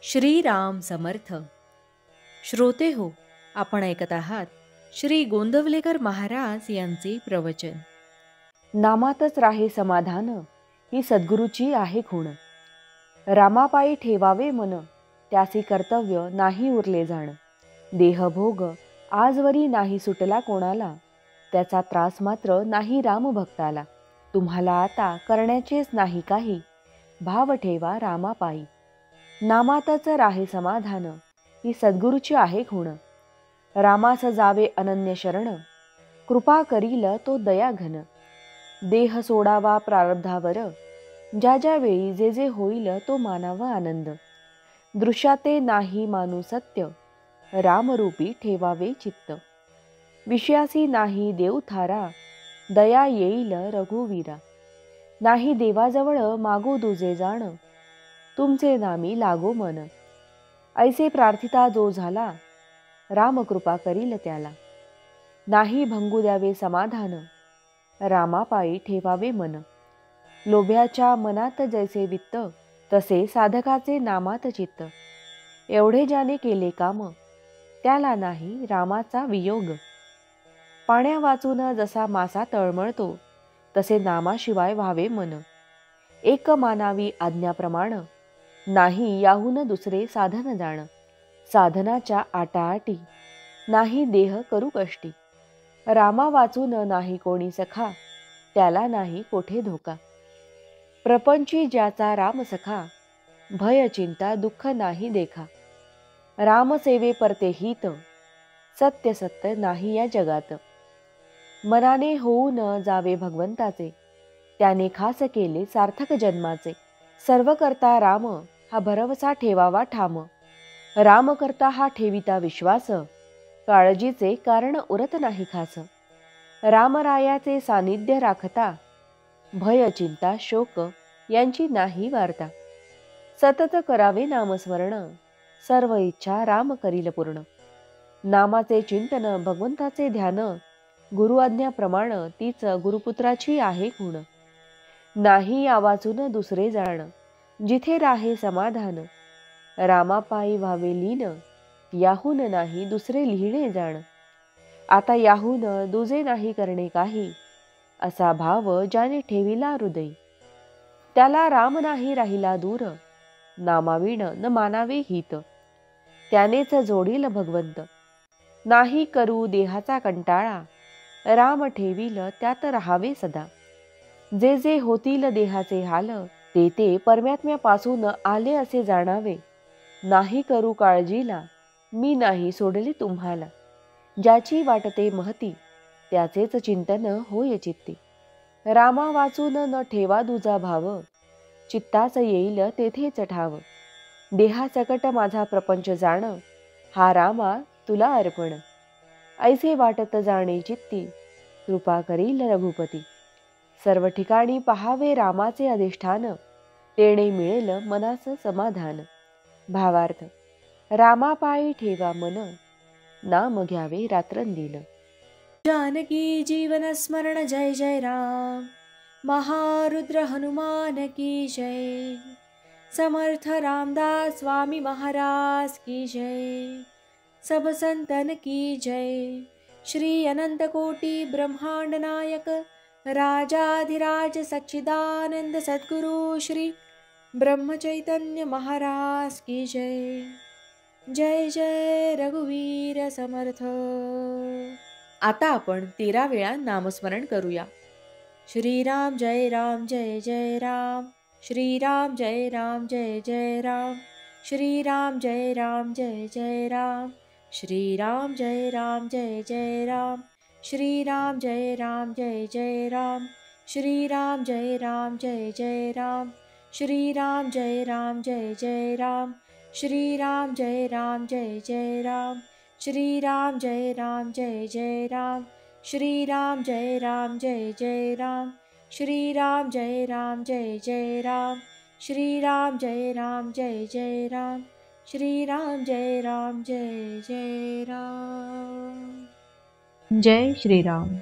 श्रीराम समर्थ. श्रोते हो, आपण ऐकत आहात श्री गोंदवलेकर महाराज यांचे प्रवचन. नामातच राहे समाधान, ही सद्गुरूची आहे खूण. रामापायी ठेवावे मन, त्यासी कर्तव्य नाही उरले जाण. देहभोग आजवरी नाही सुटला कोणाला, त्याचा त्रास मात्र नाही रामभक्ताला. तुम्हाला आता करण्याचेच नाही काही, भाव ठेवा रामापायी. नामातच राहे समाधान, ही सद्गुरूची आहे खूण. रामास जावे अनन्य शरण, कृपा करील तो दया घन. देह सोडावा प्रारब्धावर, ज्या ज्या वेळी जे जे होईल तो मानावा आनंद. दृश्याते नाही मानू सत्य, रामरूपी ठेवावे चित्त. विषयासी नाही देव थारा, दया येईल रघुवीरा. नाही देवाजवळ मागू दुजे जाण, तुमचे नामी लागो मन. ऐसे प्रार्थिता जो झाला, राम कृपा करील त्याला. नाही भंगू द्यावे समाधान, रामापायी ठेवावे मन. लोभ्याच्या मनात जैसे वित्त, तसे साधकाचे नामात चित्त. एवढे ज्याने केले काम, त्याला नाही रामाचा वियोग. पाण्या वाचून जसा मासा तळमळतो, तसे नामाशिवाय व्हावे मन. एक मानावी आज्ञाप्रमाण, नाही याहून दुसरे साधन जाण. साधनाच्या आटाआटी, नाही देह करू कष्टी. रामा वाचून नाही कोणी सखा, त्याला नाही कोठे धोका. प्रपंची ज्याचा राम सखा, भय चिंता दुःख नाही देखा. रामसेवे परते हित, सत्य सत्य नाही या जगात. मनाने होऊ न जावे भगवंताचे, त्याने खास केले सार्थक जन्माचे. सर्व करता राम, हा भरवसा ठेवावा ठाम. राम करता हा ठेविता विश्वास, काळजीचे कारण उरत नाही खास. रामरायाचे सानिध्य राखता, भय चिंता शोक यांची नाही वार्ता. सतत करावे नामस्मरण, सर्व इच्छा राम करील पूर्ण. नामाचे चिंतन भगवंताचे ध्यान, गुरु आज्ञाप्रमाण तीच गुरुपुत्राची आहे खूण. नाही आवाजून दुसरे जाण, जिथे राहे समाधान. रामापायी व्हावे लीन, याहून नाही दुसरे लिहिणे जाण. आता याहून दुजे नाही करणे काही, असा भाव ज्याने ठेविला हृदयी. त्याला राम नाही राहिला दूर, नामाविण न मानावे हित. त्यानेच जोडील भगवंत, नाही करू देहाचा कंटाळा. राम ठेवील त्यात राहावे सदा. जे जे होतील देहाचे हाल, ते ते परमात्म्यापासून आले असे जाणावे. नाही करू काळजीला, मी नाही सोडले तुम्हाला. ज्याची वाटते महती, त्याचेच चिंतन होय चित्ती. रामा वाचून न ठेवा दुजा भाव, चित्तास येईल तेथेच ठाव. देहासकट माझा प्रपंच जाण, हा रामा तुला अर्पण. ऐसे वाटत जाणे चित्ती, कृपा करील रघुपती. सर्व ठिकाणी पहावे रामाचे अधिष्ठान, तेणे मिळेल मनास समाधान. भावार्थ, रामापायी ठेवा मन, नाम घ्यावे रात्रंदिन. जानकी जीवन स्मरण जय जय राम. महारुद्र हनुमान की जय. समर्थ रामदास स्वामी महाराज की जय. सब संतन की जय. श्री अनंत कोटि ब्रह्मांड नायक, राजाधिराज सच्चिदानंद सद्गुरु श्री ब्रह्म चैतन्य महाराज की जय. जय जय रघुवीर समर्थ. आता आपण 13 वेळा नामस्मरण करूया. श्रीराम जय राम जय जय राम. श्रीराम जय राम जय जय राम. श्रीराम जय राम जय जय राम. श्रीराम जय राम जय जय राम. श्रीराम जय राम जय जय राम. श्रीराम जय राम जय जय राम. श्रीराम जय राम जय जय राम. श्रीराम जय राम जय जय राम. श्रीराम जय राम जय जय राम. श्रीराम जय राम जय जय राम. श्रीराम जय राम जय जय राम. श्रीराम जय राम जय जय राम. श्रीराम जय राम जय जय राम. जय श्रीराम.